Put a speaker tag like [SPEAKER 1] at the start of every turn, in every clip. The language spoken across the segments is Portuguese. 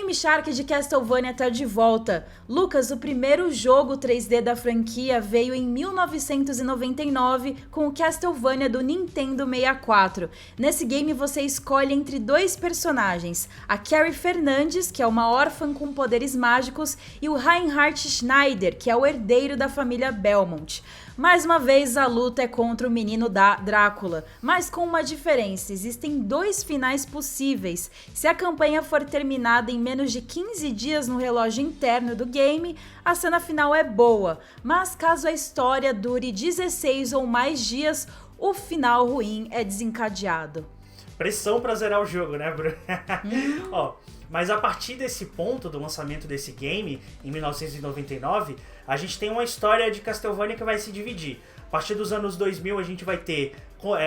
[SPEAKER 1] Game Shark de Castlevania tá de volta. Lucas, o primeiro jogo 3D da franquia veio em 1999 com o Castlevania do Nintendo 64. Nesse game você escolhe entre dois personagens, a Carrie Fernandes, que é uma órfã com poderes mágicos, e o Reinhard Schneider, que é o herdeiro da família Belmont. Mais uma vez a luta é contra o menino da Drácula, mas com uma diferença, existem dois finais possíveis. Se a campanha for terminada em menos de 15 dias no relógio interno do game, a cena final é boa, mas caso a história dure 16 ou mais dias, o final ruim é desencadeado.
[SPEAKER 2] Pressão pra zerar o jogo, né, Bruno? Ó, mas a partir desse ponto do lançamento desse game, em 1999, a gente tem uma história de Castlevania que vai se dividir. A partir dos anos 2000 a gente vai ter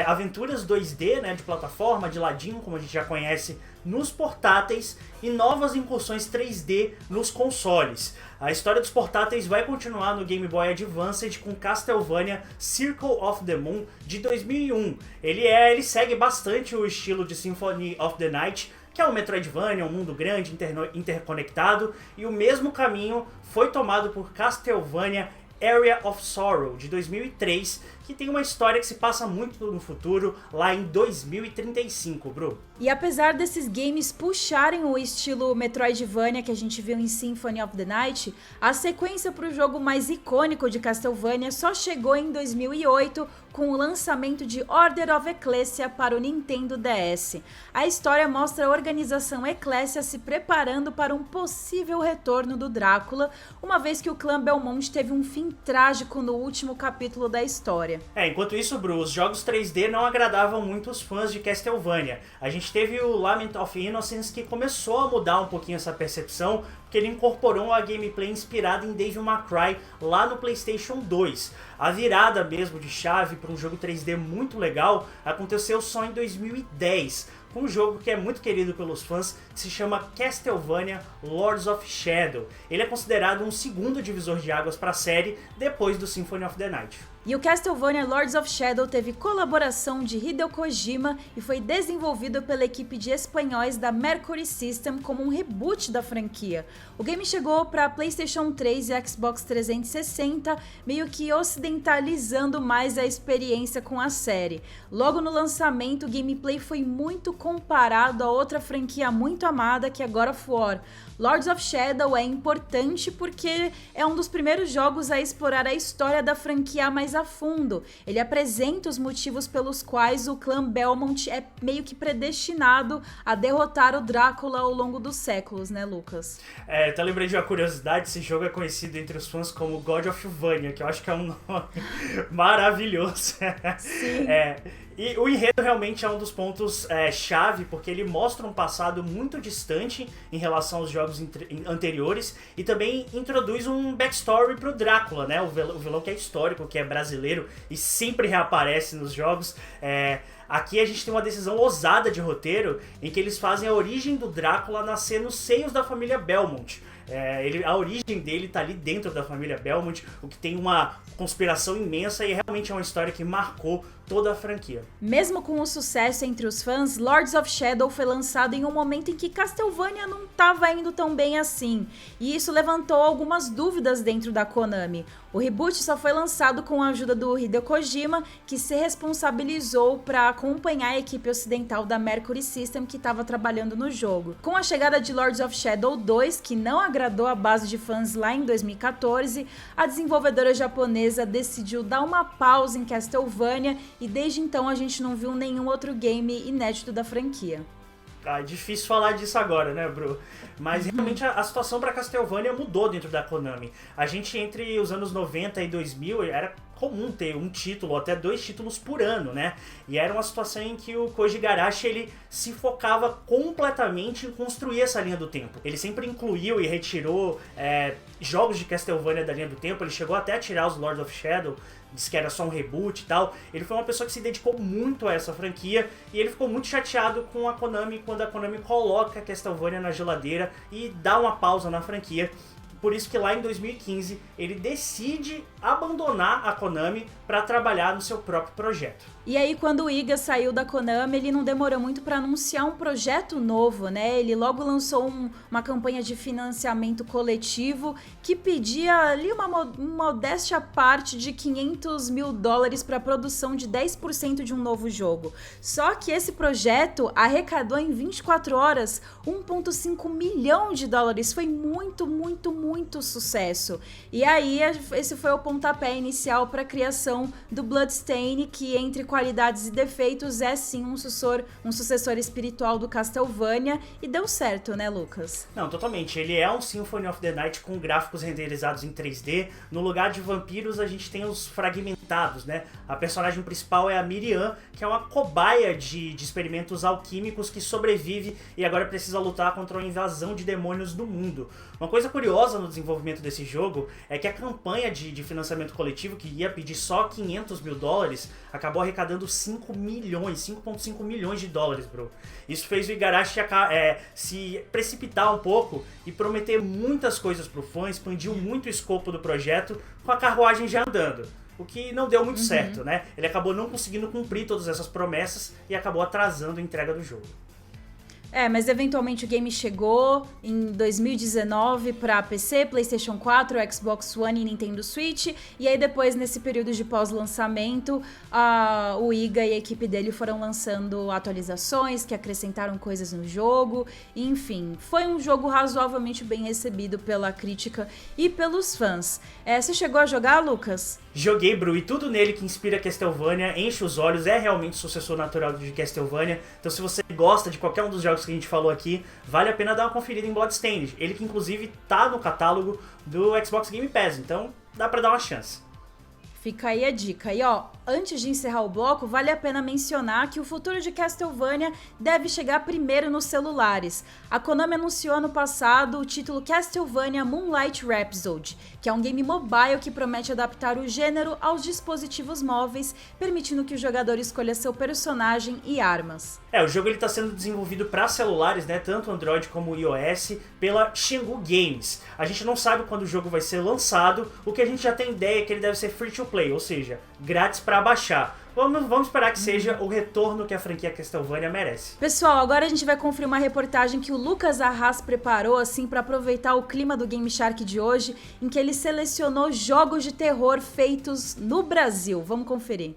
[SPEAKER 2] aventuras 2D, né, de plataforma, de ladinho, como a gente já conhece, nos portáteis, e novas incursões 3D nos consoles. A história dos portáteis vai continuar no Game Boy Advance com Castlevania Circle of the Moon de 2001. Ele segue bastante o estilo de Symphony of the Night, que é um Metroidvania, um mundo grande, interconectado, e o mesmo caminho foi tomado por Castlevania Area of Sorrow, de 2003, que tem uma história que se passa muito no futuro, lá em 2035, Bru.
[SPEAKER 1] E apesar desses games puxarem o estilo Metroidvania que a gente viu em Symphony of the Night, a sequência para o jogo mais icônico de Castlevania só chegou em 2008 com o lançamento de Order of Ecclesia para o Nintendo DS. A história mostra a organização Ecclesia se preparando para um possível retorno do Drácula, uma vez que o clã Belmont teve um fim trágico no último capítulo da história.
[SPEAKER 2] Enquanto isso, Bru, os jogos 3D não agradavam muito os fãs de Castlevania. A gente teve o Lament of Innocence, que começou a mudar um pouquinho essa percepção, porque ele incorporou a gameplay inspirada em Devil May Cry lá no PlayStation 2. A virada mesmo de chave para um jogo 3D muito legal aconteceu só em 2010, com um jogo que é muito querido pelos fãs, que se chama Castlevania Lords of Shadow. Ele é considerado um segundo divisor de águas para a série, depois do Symphony of the Night.
[SPEAKER 1] E o Castlevania Lords of Shadow teve colaboração de Hideo Kojima e foi desenvolvido pela equipe de espanhóis da Mercury System como um reboot da franquia. O game chegou para PlayStation 3 e Xbox 360, meio que ocidentalizando mais a experiência com a série. Logo no lançamento, o gameplay foi muito comparado a outra franquia muito amada, que é God of War. Lords of Shadow é importante porque é um dos primeiros jogos a explorar a história da franquia mais a fundo. Ele apresenta os motivos pelos quais o clã Belmont é meio que predestinado a derrotar o Drácula ao longo dos séculos, né, Lucas?
[SPEAKER 2] Até lembrei de uma curiosidade, esse jogo é conhecido entre os fãs como God of Vania, que eu acho que é um nome maravilhoso.
[SPEAKER 1] Sim.
[SPEAKER 2] E o enredo realmente é um dos pontos chave, porque ele mostra um passado muito distante em relação aos jogos anteriores e também introduz um backstory pro Drácula, né? O vilão que é histórico, que é brasileiro e sempre reaparece nos jogos. Aqui a gente tem uma decisão ousada de roteiro em que eles fazem a origem do Drácula nascer nos seios da família Belmont. A origem dele tá ali dentro da família Belmont, o que tem uma conspiração imensa e realmente é uma história que marcou toda a franquia.
[SPEAKER 1] Mesmo com o sucesso entre os fãs, Lords of Shadow foi lançado em um momento em que Castlevania não estava indo tão bem assim, e isso levantou algumas dúvidas dentro da Konami. O reboot só foi lançado com a ajuda do Hideo Kojima, que se responsabilizou para acompanhar a equipe ocidental da Mercury System que estava trabalhando no jogo. Com a chegada de Lords of Shadow 2, que não agradou a base de fãs lá em 2014, a desenvolvedora japonesa decidiu dar uma pausa em Castlevania e desde então a gente não viu nenhum outro game inédito da franquia.
[SPEAKER 2] É difícil falar disso agora, né, Bru? Mas realmente a situação para Castlevania mudou dentro da Konami. A gente, entre os anos 90 e 2000, era comum ter um título ou até 2 títulos por ano, né? E era uma situação em que o Koji Igarashi ele se focava completamente em construir essa linha do tempo. Ele sempre incluiu e retirou jogos de Castlevania da linha do tempo. Ele chegou até a tirar os Lords of Shadow, disse que era só um reboot e tal. Ele foi uma pessoa que se dedicou muito a essa franquia e ele ficou muito chateado com a Konami quando a Konami coloca Castlevania na geladeira e dá uma pausa na franquia. por isso que lá em 2015 ele decide abandonar a Konami para trabalhar no seu próprio projeto.
[SPEAKER 1] E aí, quando o Iga saiu da Konami, ele não demorou muito para anunciar um projeto novo, né? Ele logo lançou uma campanha de financiamento coletivo que pedia ali uma modéstia parte de $500 mil para a produção de 10% de um novo jogo. Só que esse projeto arrecadou em 24 horas $1,5 milhão. Foi muito, muito, muito sucesso. E aí, esse foi o pontapé inicial para a criação do Bloodstained, que entre qualidades e defeitos é sim um sucessor espiritual do Castlevania, e deu certo, né, Lucas?
[SPEAKER 2] Não, totalmente. Ele é um Symphony of the Night com gráficos renderizados em 3D. No lugar de vampiros, a gente tem os fragmentados, né? A personagem principal é a Miriam, que é uma cobaia de experimentos alquímicos que sobrevive e agora precisa lutar contra uma invasão de demônios no mundo. Uma coisa curiosa no desenvolvimento desse jogo é que a campanha de financiamento coletivo, que ia pedir só $500 mil, acabou arrecadando 5,5 milhões de dólares, bro. Isso fez o Igarashi se precipitar um pouco e prometer muitas coisas pro fã, expandiu muito o escopo do projeto com a carruagem já andando. O que não deu muito certo, né? Ele acabou não conseguindo cumprir todas essas promessas e acabou atrasando a entrega do jogo.
[SPEAKER 1] Mas eventualmente o game chegou em 2019 para PC, PlayStation 4, Xbox One e Nintendo Switch. E aí depois, nesse período de pós-lançamento, o Iga e a equipe dele foram lançando atualizações que acrescentaram coisas no jogo. Enfim, foi um jogo razoavelmente bem recebido pela crítica e pelos fãs. Você chegou a jogar, Lucas?
[SPEAKER 2] Joguei, Bru, e tudo nele que inspira Castlevania enche os olhos, é realmente o sucessor natural de Castlevania. Então se você gosta de qualquer um dos jogos que a gente falou aqui, vale a pena dar uma conferida em Bloodstained. Ele que inclusive tá no catálogo do Xbox Game Pass, então dá pra dar uma chance.
[SPEAKER 1] Fica aí a dica. E antes de encerrar o bloco, vale a pena mencionar que o futuro de Castlevania deve chegar primeiro nos celulares. A Konami anunciou ano passado o título Castlevania Moonlight Rhapsody, que é um game mobile que promete adaptar o gênero aos dispositivos móveis, permitindo que o jogador escolha seu personagem e armas.
[SPEAKER 2] O jogo está sendo desenvolvido para celulares, né, tanto Android como iOS, pela Shenmue Games. A gente não sabe quando o jogo vai ser lançado, o que a gente já tem ideia é que ele deve ser free to play, ou seja, grátis para baixar. Vamos esperar que seja o retorno que a franquia Castlevania merece.
[SPEAKER 1] Pessoal, agora a gente vai conferir uma reportagem que o Lucas Arras preparou assim para aproveitar o clima do Game Shark de hoje, em que ele selecionou jogos de terror feitos no Brasil. Vamos conferir.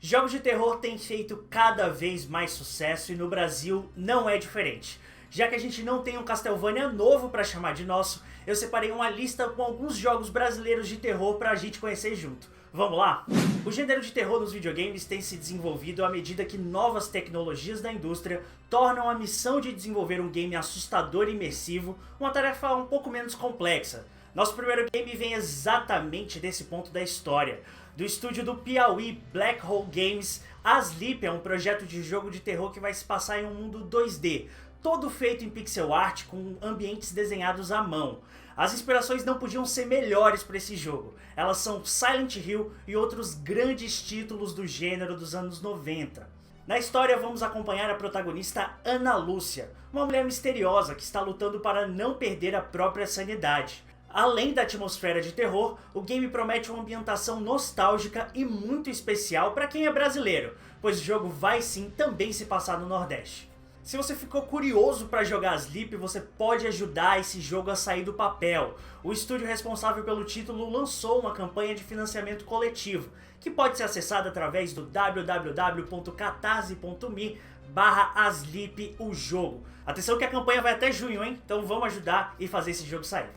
[SPEAKER 2] Jogos de terror têm feito cada vez mais sucesso e no Brasil não é diferente. Já que a gente não tem um Castlevania novo para chamar de nosso, eu separei uma lista com alguns jogos brasileiros de terror pra gente conhecer junto. Vamos lá? O gênero de terror nos videogames tem se desenvolvido à medida que novas tecnologias da indústria tornam a missão de desenvolver um game assustador e imersivo uma tarefa um pouco menos complexa. Nosso primeiro game vem exatamente desse ponto da história. Do estúdio do Piauí Black Hole Games, Asleep é um projeto de jogo de terror que vai se passar em um mundo 2D, todo feito em pixel art com ambientes desenhados à mão. As inspirações não podiam ser melhores para esse jogo. Elas são Silent Hill e outros grandes títulos do gênero dos anos 90. Na história vamos acompanhar a protagonista Ana Lúcia, uma mulher misteriosa que está lutando para não perder a própria sanidade. Além da atmosfera de terror, o game promete uma ambientação nostálgica e muito especial para quem é brasileiro, pois o jogo vai sim também se passar no Nordeste. Se você ficou curioso para jogar Asleep, você pode ajudar esse jogo a sair do papel. O estúdio responsável pelo título lançou uma campanha de financiamento coletivo, que pode ser acessada através do www.catarse.me/Asleep o jogo. Atenção que a campanha vai até junho, hein? Então vamos ajudar e fazer esse jogo sair.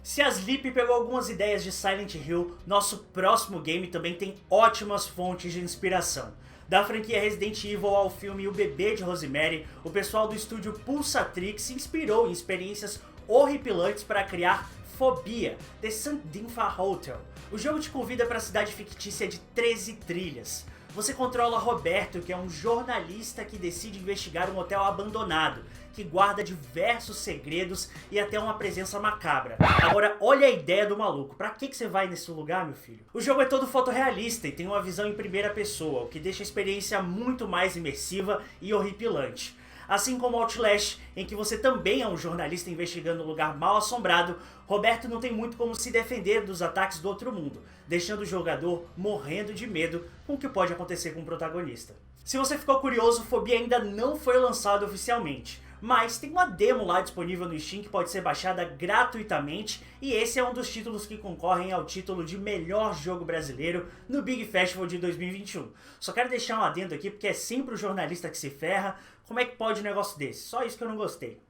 [SPEAKER 2] Se Asleep pegou algumas ideias de Silent Hill, nosso próximo game também tem ótimas fontes de inspiração. Da franquia Resident Evil ao filme O Bebê de Rosemary, o pessoal do estúdio Pulsatrix se inspirou em experiências horripilantes para criar Phobia, The Sandinfa Hotel. O jogo te convida para a cidade fictícia de 13 trilhas. Você controla Roberto, que é um jornalista que decide investigar um hotel abandonado, que guarda diversos segredos e até uma presença macabra. Agora, olha a ideia do maluco. Pra que você vai nesse lugar, meu filho? O jogo é todo fotorrealista e tem uma visão em primeira pessoa, o que deixa a experiência muito mais imersiva e horripilante. Assim como Outlast, em que você também é um jornalista investigando um lugar mal assombrado, Roberto não tem muito como se defender dos ataques do outro mundo, deixando o jogador morrendo de medo com o que pode acontecer com o protagonista. Se você ficou curioso, Fobia ainda não foi lançado oficialmente, mas tem uma demo lá disponível no Steam que pode ser baixada gratuitamente, e esse é um dos títulos que concorrem ao título de melhor jogo brasileiro no Big Festival de 2021. Só quero deixar um adendo aqui porque é sempre o jornalista que se ferra. Como é que pode um negócio desse? Só isso que eu não gostei.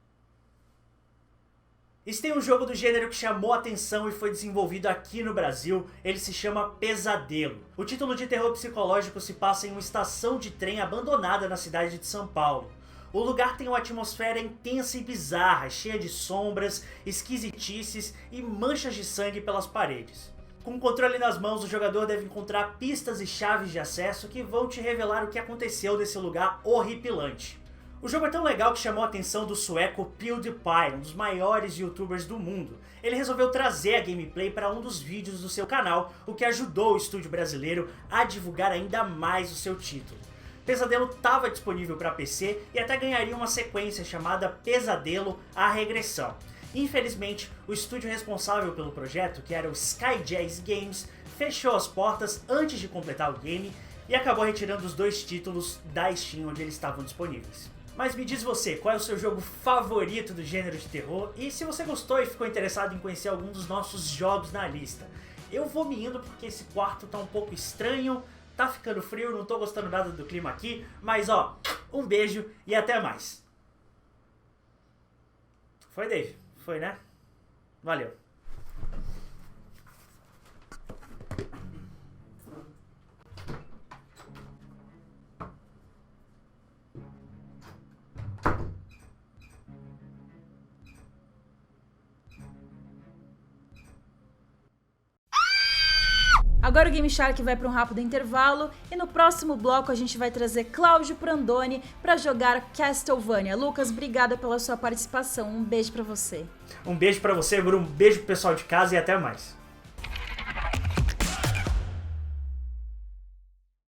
[SPEAKER 2] E se tem um jogo do gênero que chamou a atenção e foi desenvolvido aqui no Brasil, ele se chama Pesadelo. O título de terror psicológico se passa em uma estação de trem abandonada na cidade de São Paulo. O lugar tem uma atmosfera intensa e bizarra, cheia de sombras, esquisitices e manchas de sangue pelas paredes. Com o controle nas mãos, o jogador deve encontrar pistas e chaves de acesso que vão te revelar o que aconteceu nesse lugar horripilante. O jogo é tão legal que chamou a atenção do sueco PewDiePie, um dos maiores youtubers do mundo. Ele resolveu trazer a gameplay para um dos vídeos do seu canal, o que ajudou o estúdio brasileiro a divulgar ainda mais o seu título. Pesadelo estava disponível para PC e até ganharia uma sequência chamada Pesadelo: A Regressão. Infelizmente, o estúdio responsável pelo projeto, que era o Skyjazz Games, fechou as portas antes de completar o game e acabou retirando os dois títulos da Steam onde eles estavam disponíveis. Mas me diz você, qual é o seu jogo favorito do gênero de terror? E se você gostou e ficou interessado em conhecer algum dos nossos jogos na lista? Eu vou me indo porque esse quarto tá um pouco estranho, tá ficando frio, não tô gostando nada do clima aqui, mas ó, um beijo e até mais. Foi, Dave? Foi, né? Valeu.
[SPEAKER 1] Agora o Game Shark vai para um rápido intervalo e no próximo bloco a gente vai trazer Cláudio Prandoni para jogar Castlevania. Lucas, obrigada pela sua participação. Um beijo para você.
[SPEAKER 2] Um beijo para você, Bruno. Um beijo pro pessoal de casa e até mais.